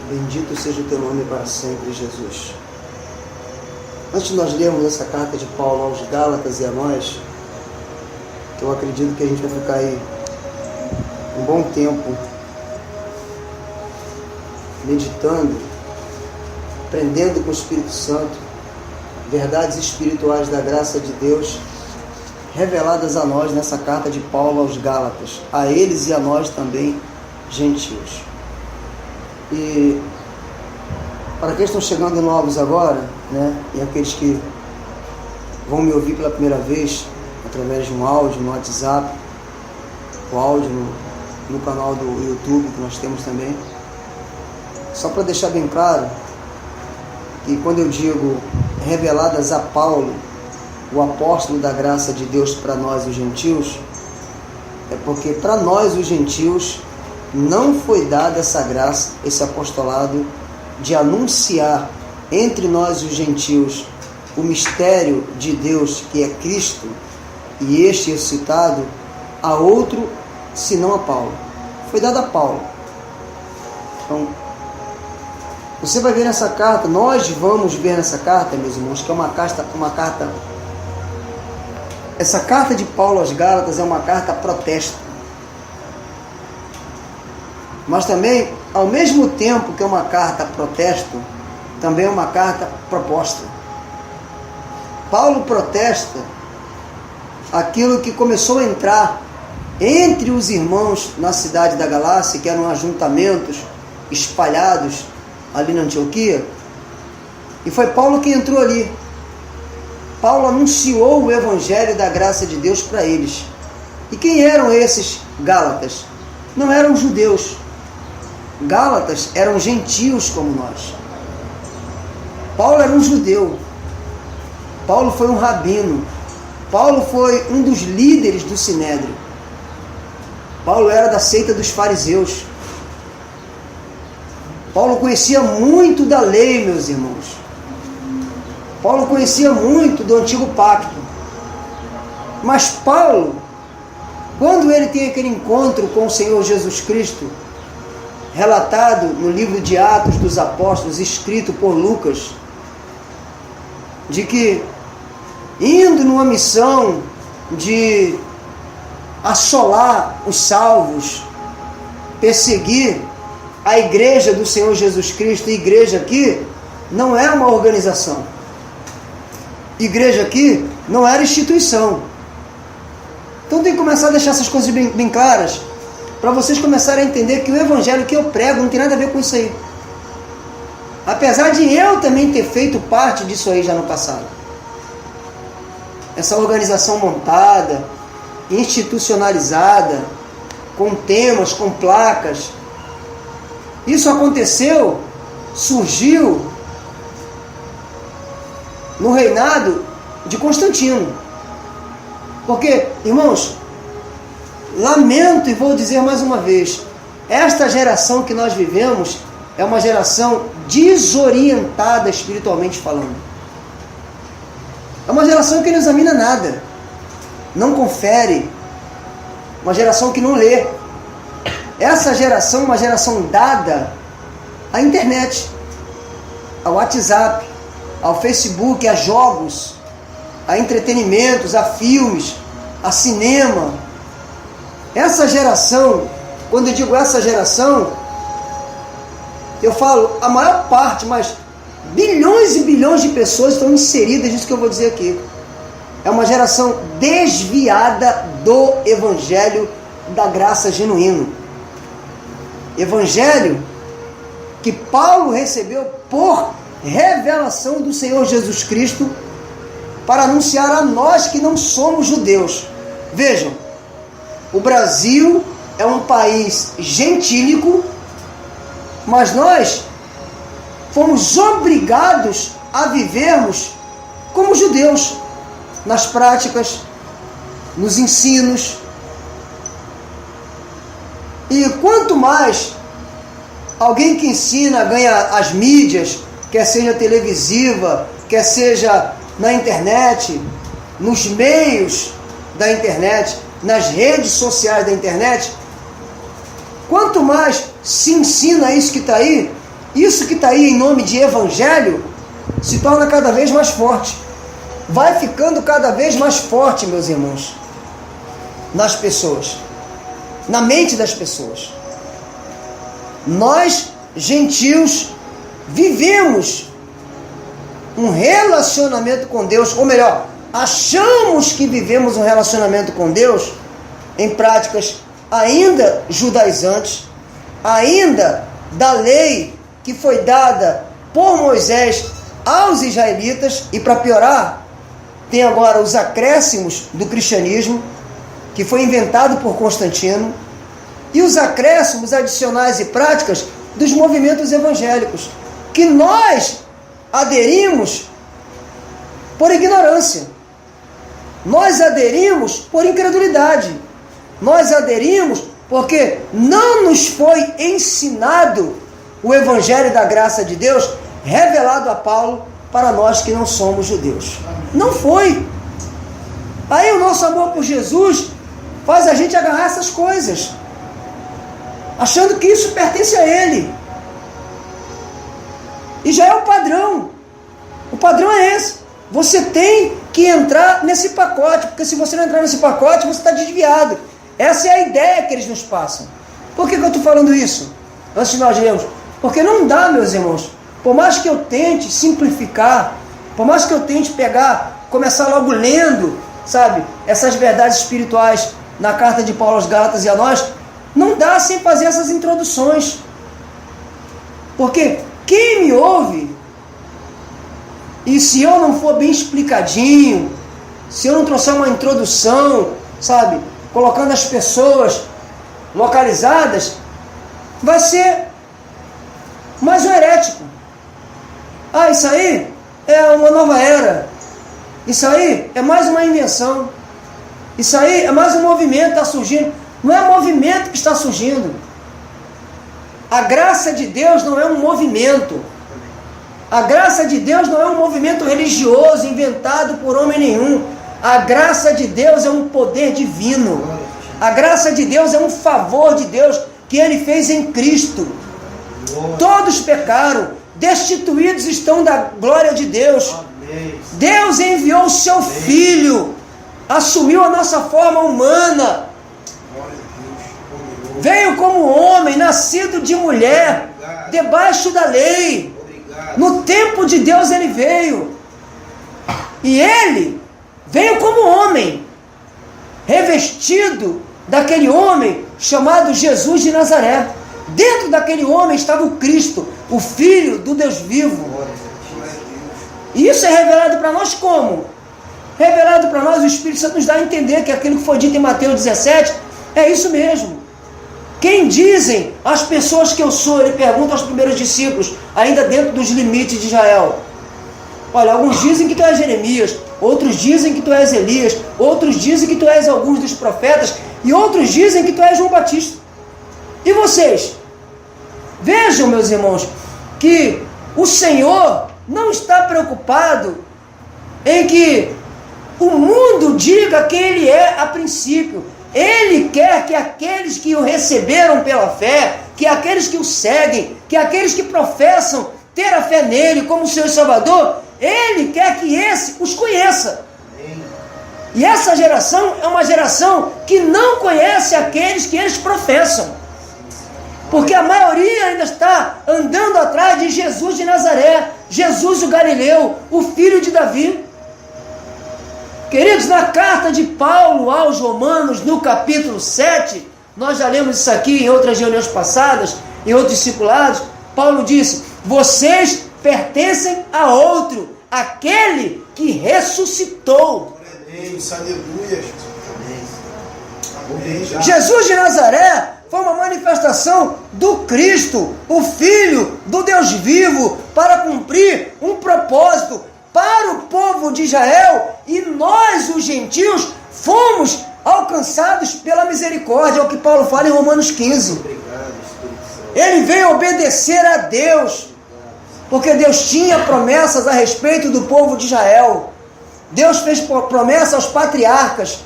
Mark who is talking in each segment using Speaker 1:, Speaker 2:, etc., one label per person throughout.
Speaker 1: Bendito seja o teu nome para sempre, Jesus. Antes de nós lermos essa carta de Paulo aos Gálatas e a nós, que eu acredito que a gente vai ficar aí um bom tempo meditando, aprendendo com o Espírito Santo, verdades espirituais da graça de Deus, reveladas a nós nessa carta de Paulo aos Gálatas, a eles e a nós também, gentios. E para aqueles que estão chegando novos agora, né, e aqueles que vão me ouvir pela primeira vez, através de um áudio no WhatsApp, o áudio no canal do YouTube que nós temos também, só para deixar bem claro que quando eu digo reveladas a Paulo, o apóstolo da graça de Deus para nós os gentios, é porque para nós os gentios não foi dada essa graça, esse apostolado de anunciar entre nós os gentios o mistério de Deus que é Cristo, e este ressuscitado, a outro senão a Paulo. Foi dado a Paulo. Então, você vai ver nessa carta, nós vamos ver nessa carta, meus irmãos, que é uma carta. Essa carta de Paulo aos Gálatas é uma carta protesto. Mas também, ao mesmo tempo que é uma carta protesto, também é uma carta proposta. Paulo protesta aquilo que começou a entrar entre os irmãos na cidade da Galácia, que eram ajuntamentos espalhados ali na Antioquia, e foi Paulo que entrou ali. Paulo anunciou o evangelho da graça de Deus para eles. E quem eram esses Gálatas? Não eram judeus. Gálatas eram gentios como nós. Paulo era um judeu. Paulo foi um rabino. Paulo foi um dos líderes do Sinédrio. Paulo era da seita dos fariseus. Paulo conhecia muito da lei, meus irmãos. Paulo conhecia muito do antigo pacto. Mas Paulo, quando ele tem aquele encontro com o Senhor Jesus Cristo, relatado no livro de Atos dos Apóstolos, escrito por Lucas, de que, indo numa missão de assolar os salvos, perseguir a igreja do Senhor Jesus Cristo, e igreja aqui não é uma organização. Igreja aqui não era instituição. Então tem que começar a deixar essas coisas bem claras, para vocês começarem a entender que o evangelho que eu prego não tem nada a ver com isso aí. Apesar de eu também ter feito parte disso aí já no passado. Essa organização montada, institucionalizada, com temas, com placas. Isso aconteceu, surgiu no reinado de Constantino. Porque, irmãos, lamento e vou dizer mais uma vez, esta geração que nós vivemos é uma geração desorientada espiritualmente falando. É uma geração que não examina nada, não confere, uma geração que não lê. Essa geração é uma geração dada à internet, ao WhatsApp, ao Facebook, a jogos, a entretenimentos, a filmes, a cinema. Essa geração, quando eu digo essa geração, eu falo a maior parte, mas bilhões e bilhões de pessoas estão inseridas nisso que eu vou dizer aqui. É uma geração desviada do evangelho da graça genuíno. Evangelho que Paulo recebeu por revelação do Senhor Jesus Cristo para anunciar a nós que não somos judeus. Vejam, o Brasil é um país gentílico, mas nós fomos obrigados a vivermos como judeus, nas práticas, nos ensinos. E quanto mais alguém que ensina ganha as mídias, quer seja televisiva, quer seja na internet, nos meios da internet, nas redes sociais da internet, quanto mais se ensina isso que está aí, isso que está aí em nome de evangelho se torna cada vez mais forte. Vai ficando cada vez mais forte, meus irmãos, nas pessoas, na mente das pessoas. Nós, gentios, vivemos um relacionamento com Deus, ou melhor, achamos que vivemos um relacionamento com Deus em práticas ainda judaizantes, ainda da lei que foi dada por Moisés aos israelitas, e para piorar, tem agora os acréscimos do cristianismo, que foi inventado por Constantino, e os acréscimos adicionais e práticas dos movimentos evangélicos, que nós aderimos por ignorância, nós aderimos por incredulidade, nós aderimos porque não nos foi ensinado o evangelho da graça de Deus revelado a Paulo para nós que não somos judeus. Não foi. Aí o nosso amor por Jesus faz a gente agarrar essas coisas, achando que isso pertence a Ele. E já é o padrão. O padrão é esse. Você tem que entrar nesse pacote, porque se você não entrar nesse pacote, você está desviado. Essa é a ideia que eles nos passam. Por que eu estou falando isso? Antes de nós lermos. Porque não dá, meus irmãos. Por mais que eu tente simplificar, por mais que eu tente começar logo lendo, sabe, essas verdades espirituais na carta de Paulo aos Gálatas e a nós, não dá sem fazer essas introduções. Porque quem me ouve, e se eu não for bem explicadinho, se eu não trouxer uma introdução, sabe, colocando as pessoas localizadas, vai ser mais um herético. Ah, isso aí é uma nova era. Isso aí é mais uma invenção. Isso aí é mais um movimento que está surgindo. Não é movimento que está surgindo. A graça de Deus não é um movimento. A graça de Deus não é um movimento religioso inventado por homem nenhum. A graça de Deus é um poder divino. A graça de Deus é um favor de Deus que Ele fez em Cristo. Todos pecaram, destituídos estão da glória de Deus. Deus enviou o seu Filho, assumiu a nossa forma humana, veio como homem, nascido de mulher, debaixo da lei. No tempo de Deus Ele veio, e Ele veio como homem, revestido daquele homem chamado Jesus de Nazaré. Dentro daquele homem estava o Cristo, o Filho do Deus vivo. E isso é revelado para nós como? Revelado para nós, o Espírito Santo nos dá a entender que aquilo que foi dito em Mateus 17 é isso mesmo. Quem dizem as pessoas que eu sou? Ele pergunta aos primeiros discípulos, ainda dentro dos limites de Israel. Olha, alguns dizem que tu és Jeremias, outros dizem que tu és Elias, outros dizem que tu és alguns dos profetas, e outros dizem que tu és João Batista. E vocês? Vejam, meus irmãos, que o Senhor não está preocupado em que o mundo diga quem Ele é a princípio. Ele quer que aqueles que o receberam pela fé, que aqueles que o seguem, que aqueles que professam ter a fé nele como seu Salvador, Ele quer que esse os conheça. E essa geração é uma geração que não conhece aqueles que eles professam. Porque a maioria ainda está andando atrás de Jesus de Nazaré, Jesus o Galileu, o filho de Davi. Queridos, na carta de Paulo aos Romanos, no capítulo 7, nós já lemos isso aqui em outras reuniões passadas, em outros discipulados, Paulo disse: vocês pertencem a outro, aquele que ressuscitou.
Speaker 2: Aleluia.
Speaker 1: Jesus de Nazaré foi uma manifestação do Cristo, o Filho do Deus vivo, para cumprir um propósito para o povo de Israel, e nós, os gentios, fomos alcançados pela misericórdia, é o que Paulo fala em Romanos 15. Ele veio obedecer a Deus, porque Deus tinha promessas a respeito do povo de Israel. Deus fez promessa aos patriarcas,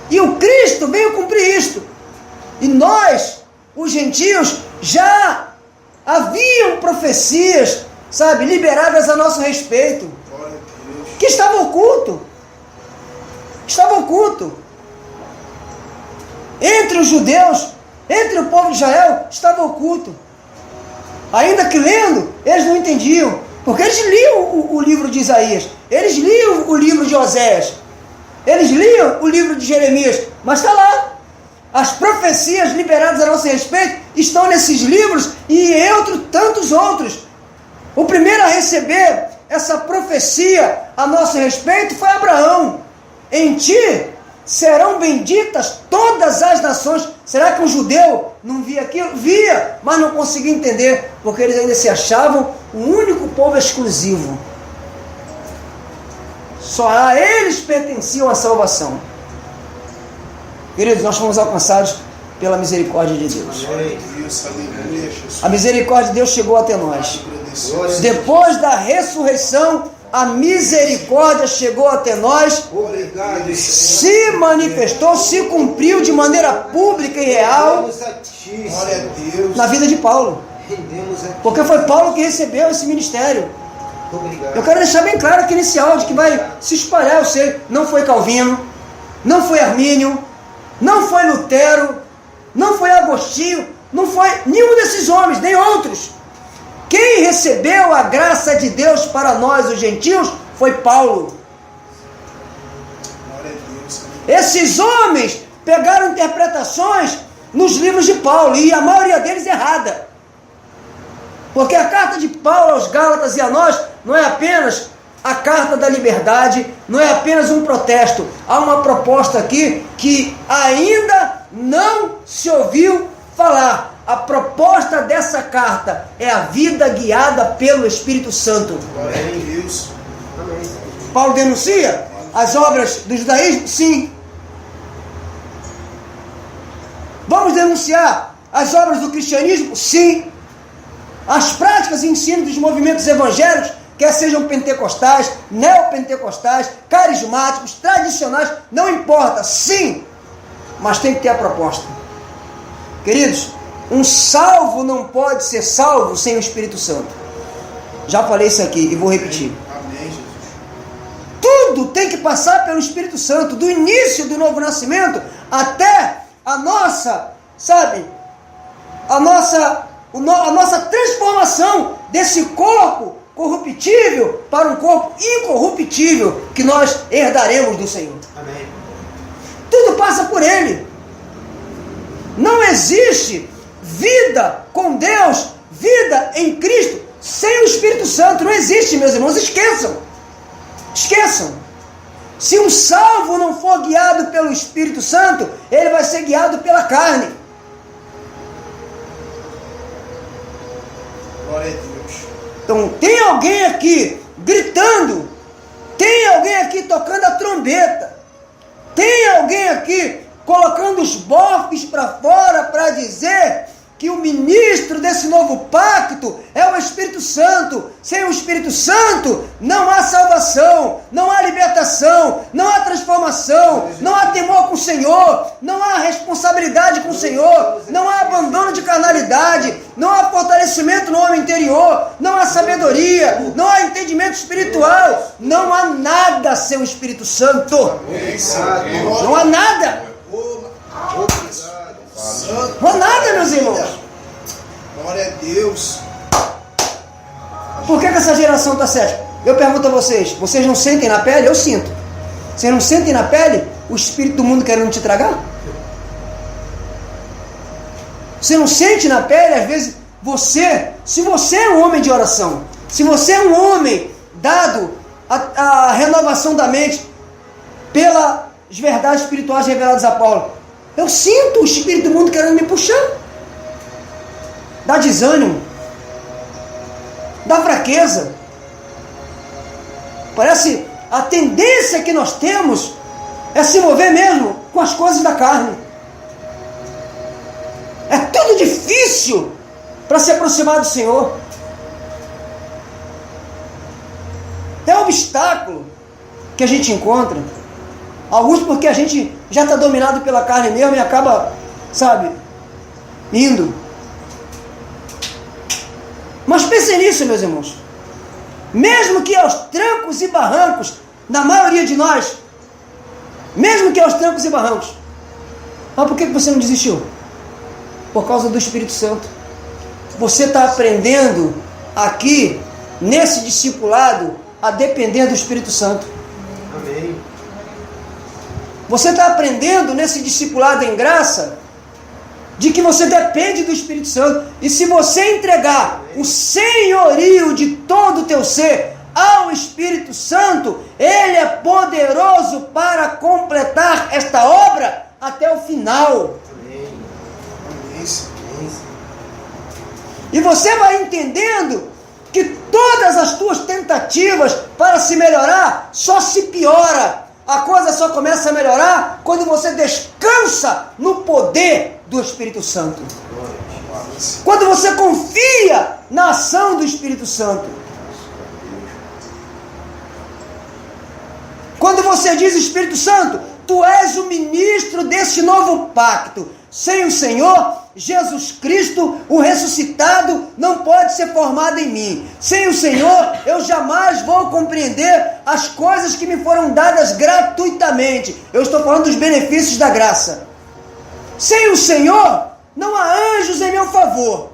Speaker 1: e o Cristo veio cumprir isto. E nós, os gentios, já haviam profecias, sabe, liberadas a nosso respeito,
Speaker 2: Glória a Deus.
Speaker 1: que estava oculto. Estava oculto. Entre os judeus, entre o povo de Israel, estava oculto. Ainda que lendo, eles não entendiam. Porque eles liam o livro de Isaías, eles liam o livro de Oséias, eles liam o livro de Jeremias, mas está lá. As profecias liberadas a nosso respeito estão nesses livros e entre tantos outros. O primeiro a receber essa profecia a nosso respeito foi Abraão. Em ti serão benditas todas as nações. Será que um judeu não via aquilo? Via, mas não conseguia entender, porque eles ainda se achavam o único povo exclusivo. Só a eles pertenciam a salvação. Queridos, nós fomos alcançados pela misericórdia de Deus.
Speaker 2: Glória a Deus. Aleluia, Jesus.
Speaker 1: A misericórdia de Deus chegou até nós.
Speaker 2: Agradecemos.
Speaker 1: Depois da ressurreição, a misericórdia chegou até nós,
Speaker 2: Obrigado,
Speaker 1: se manifestou, se cumpriu de maneira pública e real
Speaker 2: Glória a Deus.
Speaker 1: na vida de Paulo. Porque foi Paulo que recebeu esse ministério. Eu quero deixar bem claro aqui nesse áudio que vai se espalhar, eu sei, não foi Calvino, não foi Armínio, não foi Lutero, não foi Agostinho, não foi nenhum desses homens, nem outros. Quem recebeu a graça de Deus para nós, os gentios, foi Paulo.
Speaker 2: Glória a Deus.
Speaker 1: Esses homens pegaram interpretações nos livros de Paulo, e a maioria deles errada. Porque a carta de Paulo aos Gálatas e a nós não é apenas a carta da liberdade, não é apenas um protesto. Há uma proposta aqui que ainda não se ouviu falar. A proposta dessa carta é a vida guiada pelo Espírito Santo.
Speaker 2: Glória a Deus.
Speaker 1: Paulo denuncia as obras do judaísmo? Sim. Vamos denunciar as obras do cristianismo? Sim. As práticas e ensinos dos movimentos evangélicos, quer sejam pentecostais, neopentecostais, carismáticos, tradicionais, não importa, sim, mas tem que ter a proposta. Queridos, um salvo não pode ser salvo sem o Espírito Santo. Já falei isso aqui e vou repetir.
Speaker 2: Amém, Jesus.
Speaker 1: Tudo tem que passar pelo Espírito Santo, do início do novo nascimento até a nossa, sabe, a nossa transformação desse corpo corruptível para um corpo incorruptível que nós herdaremos do Senhor.
Speaker 2: Amém.
Speaker 1: Tudo passa por Ele. Não existe vida com Deus, vida em Cristo, sem o Espírito Santo. Não existe, meus irmãos, esqueçam. Esqueçam. Se um salvo não for guiado pelo Espírito Santo, ele vai ser guiado pela carne.
Speaker 2: Glória a Deus.
Speaker 1: Então tem alguém aqui gritando, tem alguém aqui tocando a trombeta, tem alguém aqui colocando os bofes para fora para dizer que o ministro desse novo pacto é o Espírito Santo. Sem o Espírito Santo não há salvação, não há libertação, não há transformação, não há temor com o Senhor, não há responsabilidade com o Senhor, não há abandono de carnalidade, não há fortalecimento no homem interior, não há sabedoria, não há entendimento espiritual, não há nada sem o Espírito Santo. Não há nada. Não há nada, meus irmãos.
Speaker 2: Glória a Deus.
Speaker 1: Por que essa geração está cética? Eu pergunto a vocês, vocês não sentem na pele? Eu sinto. Vocês não sentem na pele o espírito do mundo querendo te tragar? Você não sente na pele, às vezes, se você é um homem de oração, se você é um homem dado à renovação da mente pelas verdades espirituais reveladas a Paulo, eu sinto o espírito do mundo querendo me puxar. Dá desânimo, dá fraqueza. Parece a tendência que nós temos é se mover mesmo com as coisas da carne. É tudo difícil para se aproximar do Senhor. É um obstáculo que a gente encontra. Alguns porque a gente já está dominado pela carne mesmo e acaba, sabe, indo. Mas pensem nisso, meus irmãos. Mesmo que aos trancos e barrancos, na maioria de nós, mesmo que aos trancos e barrancos, mas por que você não desistiu? Por causa do Espírito Santo. Você está aprendendo aqui, nesse discipulado, a depender do Espírito Santo.
Speaker 2: Amém.
Speaker 1: Você está aprendendo nesse discipulado em graça, de que você depende do Espírito Santo. E se você entregar o senhorio de todo o teu ser ao Espírito Santo, Ele é poderoso para completar esta obra até o final.
Speaker 2: Amém. Amém.
Speaker 1: E você vai entendendo que todas as tuas tentativas para se melhorar só se piora. A coisa só começa a melhorar quando você descansa no poder do Espírito Santo. Quando você confia na ação do Espírito Santo. Quando você diz, Espírito Santo, tu és o ministro desse novo pacto. Sem o Senhor, Jesus Cristo, o ressuscitado, não pode ser formado em mim. Sem o Senhor, eu jamais vou compreender as coisas que me foram dadas gratuitamente. Eu estou falando dos benefícios da graça. Sem o Senhor, não há anjos em meu favor.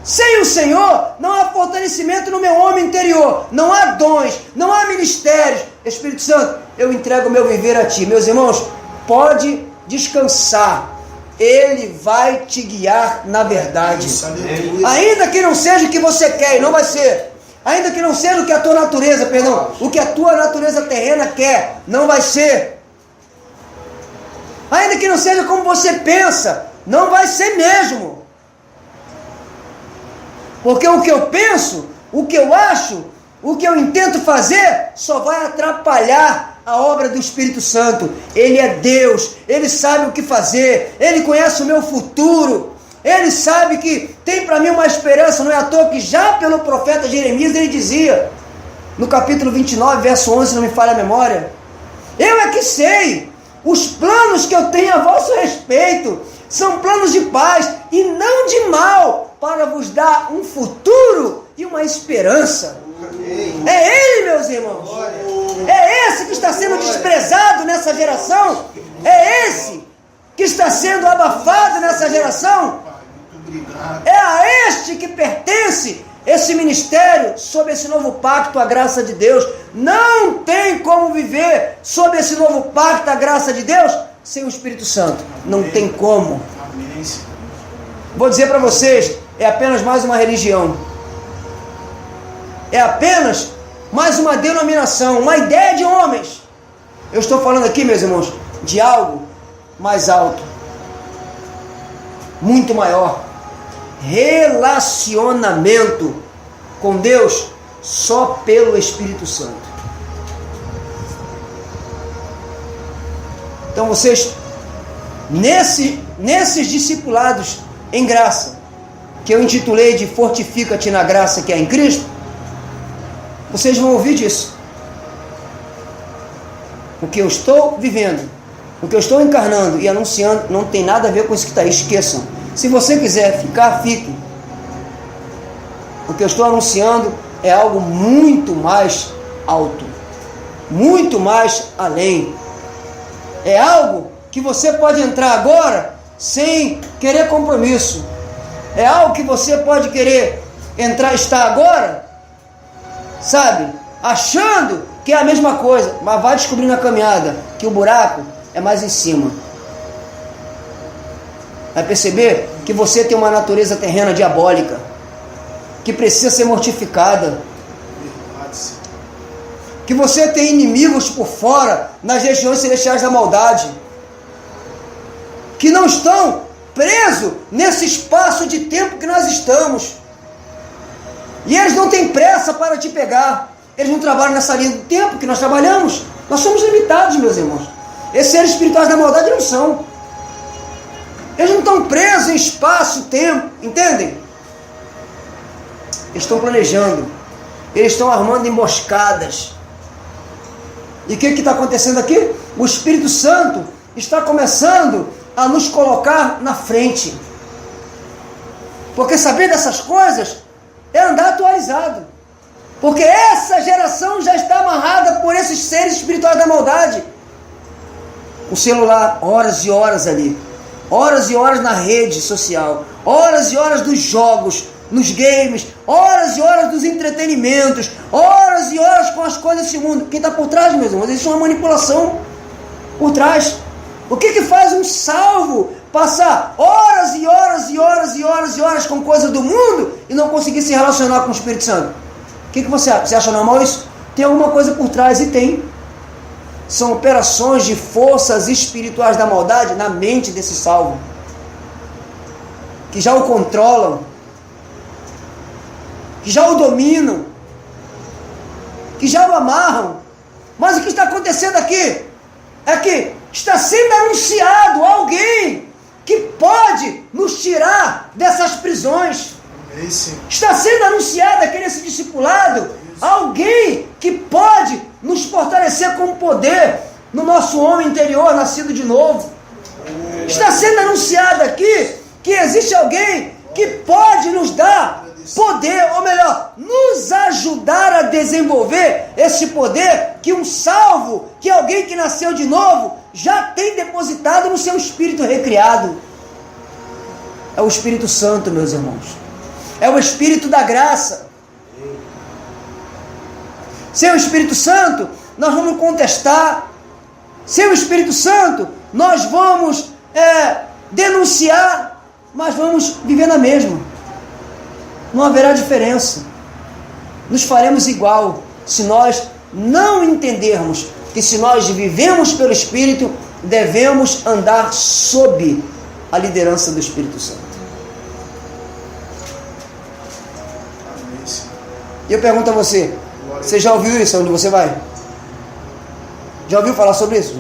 Speaker 1: Sem o Senhor, não há fortalecimento no meu homem interior. Não há dons, não há ministérios. Espírito Santo, eu entrego o meu viver a Ti. Meus irmãos, pode descansar. Ele vai te guiar na verdade. Ainda que não seja o que você quer, e não vai ser. Ainda que não seja o que a tua natureza, perdão, o que a tua natureza terrena quer, não vai ser. Ainda que não seja como você pensa, não vai ser mesmo. Porque o que eu penso, o que eu acho, o que eu intento fazer, só vai atrapalhar a obra do Espírito Santo. Ele é Deus, Ele sabe o que fazer, Ele conhece o meu futuro, Ele sabe que tem para mim uma esperança. Não é à toa que já pelo profeta Jeremias ele dizia, no capítulo 29, verso 11, se não me falha a memória, eu é que sei, os planos que eu tenho a vosso respeito são planos de paz e não de mal, para vos dar um futuro e uma esperança. É Ele, meus irmãos. É esse que está sendo desprezado nessa geração. É esse que está sendo abafado nessa geração. É a este que pertence esse ministério sob esse novo pacto, a graça de Deus. Não tem como viver sob esse novo pacto, a graça de Deus, sem o Espírito Santo. Não tem como. Vou dizer para vocês, é apenas mais uma religião. É apenas mais uma denominação, uma ideia de homens. Eu estou falando aqui, meus irmãos, de algo mais alto, muito maior. Relacionamento com Deus só pelo Espírito Santo. Então vocês, nesses discipulados em graça, que eu intitulei de Fortifica-te na graça que é em Cristo, vocês vão ouvir disso. O que eu estou vivendo, o que eu estou encarnando e anunciando, não tem nada a ver com isso que está aí. Esqueçam. Se você quiser ficar, fique. O que eu estou anunciando é algo muito mais alto, muito mais além. É algo que você pode entrar agora sem querer compromisso. É algo que você pode querer entrar, estar agora, sabe, achando que é a mesma coisa, mas vai descobrir na caminhada que o buraco é mais em cima. Vai perceber que você tem uma natureza terrena diabólica, que precisa ser mortificada, que você tem inimigos por fora, nas regiões celestiais da maldade, que não estão presos nesse espaço de tempo que nós estamos. E eles não têm pressa para te pegar. Eles não trabalham nessa linha do tempo que nós trabalhamos. Nós somos limitados, meus irmãos. Esses seres espirituais da maldade não são. Eles não estão presos em espaço, tempo, entendem? Eles estão planejando. Eles estão armando emboscadas. E o que está acontecendo aqui? O Espírito Santo está começando a nos colocar na frente. Porque saber dessas coisas é andar atualizado. Porque essa geração já está amarrada por esses seres espirituais da maldade. O celular, horas e horas ali. Horas e horas na rede social. Horas e horas dos jogos, nos games. Horas e horas dos entretenimentos. Horas e horas com as coisas desse mundo. Quem está por trás, meus irmãos? Existe uma manipulação por trás. O que faz um salvo passar horas e horas e horas e horas e horas com coisa do mundo e não conseguir se relacionar com o Espírito Santo? O que você acha? Você acha normal isso? Tem alguma coisa por trás, e tem. São operações de forças espirituais da maldade na mente desse salvo, que já o controlam, que já o dominam, que já o amarram. Mas o que está acontecendo aqui é que está sendo anunciado alguém que pode nos tirar dessas prisões. Está sendo anunciado aqui nesse discipulado alguém que pode nos fortalecer com poder no nosso homem interior nascido de novo. Está sendo anunciado aqui que existe alguém que pode nos dar poder, ou melhor, nos ajudar a desenvolver esse poder que um salvo, que alguém que nasceu de novo, já tem depositado no seu espírito recriado. É o Espírito Santo, meus irmãos. É o Espírito da graça. Sem o Espírito Santo, nós vamos contestar. Sem o Espírito Santo, nós vamos denunciar, mas vamos viver na mesma. Não haverá diferença. Nos faremos igual se nós não entendermos que, se nós vivemos pelo Espírito, devemos andar sob a liderança do Espírito Santo. E eu pergunto a você, você já ouviu isso onde você vai? Já ouviu falar sobre isso?